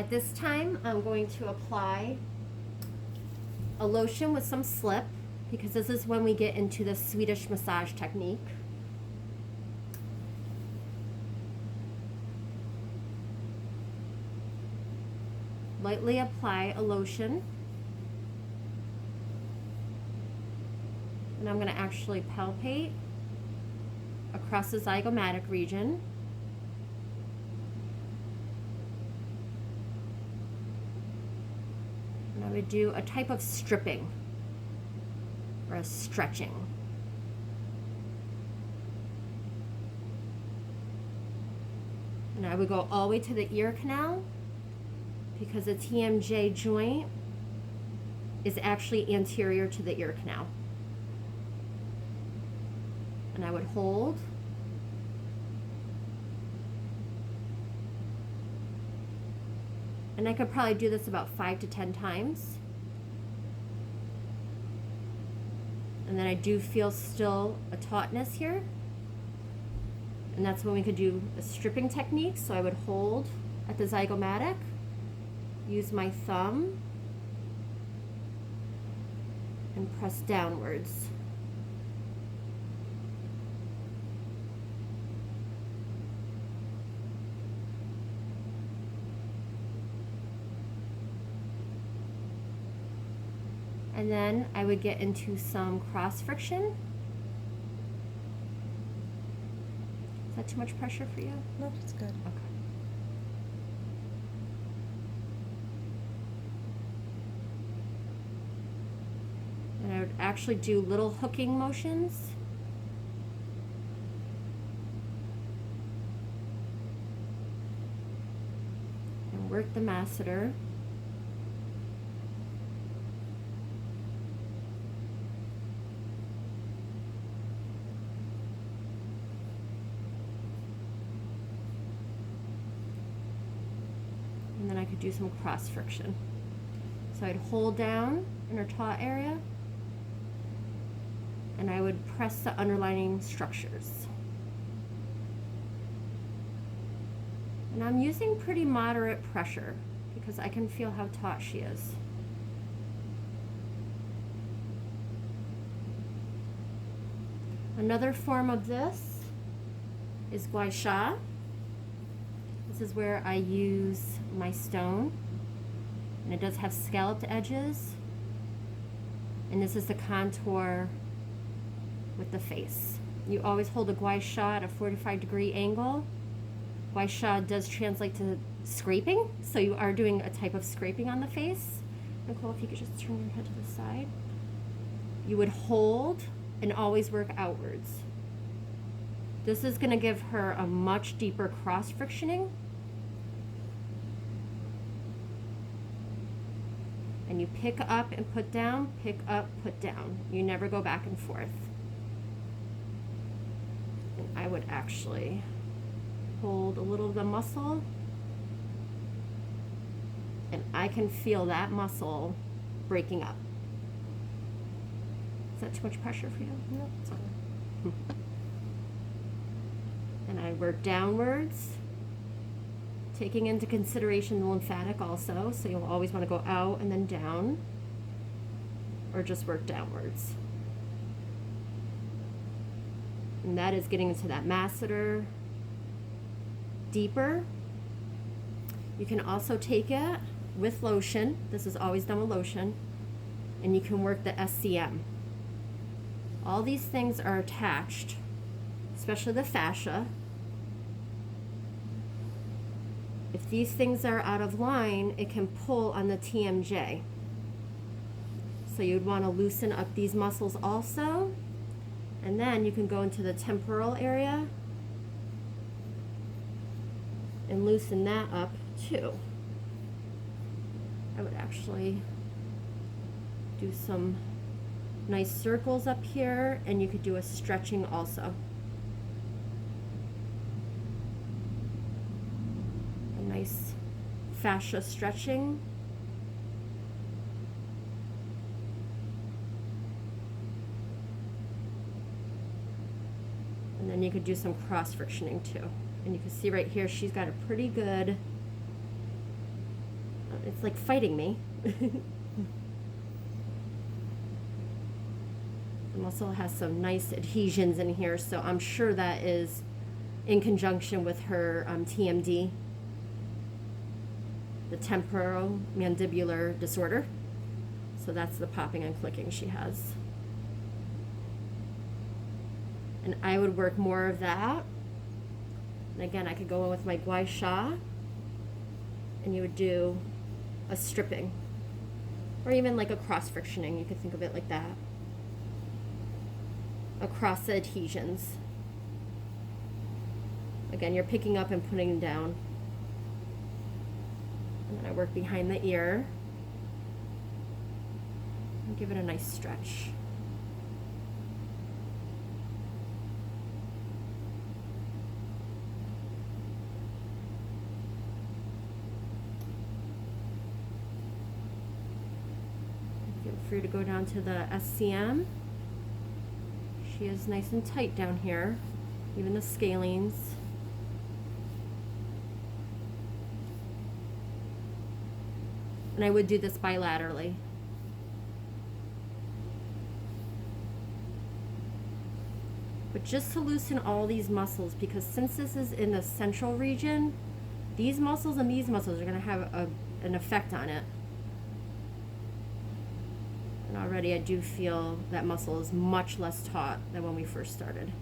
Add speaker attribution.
Speaker 1: At this time, I'm going to apply a lotion with some slip, because this is when we get into the Swedish massage technique. Lightly apply a lotion. And I'm going to actually palpate across the zygomatic region. And I would do a type of stripping or a stretching. And I would go all the way to the ear canal, because the TMJ joint is actually anterior to the ear canal. And I would hold. And I could probably do this about 5 to 10 times. And then I do feel still a tautness here. And that's when we could do a stripping technique. So I would hold at the zygomatic, use my thumb, and press downwards. And then I would get into some cross friction. Is that too much pressure for you?
Speaker 2: No, that's good.
Speaker 1: Okay. And I would actually do little hooking motions. And work the masseter. And then I could do some cross friction. So I'd hold down in her taut area, and I would press the underlining structures. And I'm using pretty moderate pressure because I can feel how taut she is. Another form of this is Gua Sha. This is where I use my stone, and it does have scalloped edges, and this is the contour with the face. You always hold a Gua Sha at a 45-degree angle. Gua Sha does translate to scraping, so you are doing a type of scraping on the face. Nicole, if you could just turn your head to the side. You would hold and always work outwards. This is going to give her a much deeper cross frictioning. And you pick up and put down, pick up, put down. You never go back and forth. And I would actually hold a little of the muscle, and I can feel that muscle breaking up. Is that too much pressure for you?
Speaker 2: No, it's good.
Speaker 1: And I work downwards, taking into consideration the lymphatic also, so you'll always want to go out and then down, or just work downwards. And that is getting into that masseter deeper. You can also take it with lotion. This is always done with lotion. And you can work the SCM. All these things are attached, especially the fascia. If these things are out of line, it can pull on the TMJ. So you'd want to loosen up these muscles also. And then you can go into the temporal area and loosen that up too. I would actually do some nice circles up here, and you could do a stretching also. A nice fascia stretching. And then you could do some cross frictioning too. And you can see right here, she's got a pretty good it's like fighting me. The muscle has some nice adhesions in here, so I'm sure that is in conjunction with her TMD, the temporal mandibular disorder. So that's the popping and clicking she has. And I would work more of that. And again, I could go in with my Gua Sha, and you would do a stripping, or even like a cross frictioning. You could think of it like that, across the adhesions. Again, you're picking up and putting down. And then I work behind the ear and give it a nice stretch. Feel free to go down to the SCM. She is nice and tight down here, even the scalenes. And I would do this bilaterally. But just to loosen all these muscles, because since this is in the central region, these muscles and these muscles are going to have an effect on it. And already I do feel that muscle is much less taut than when we first started.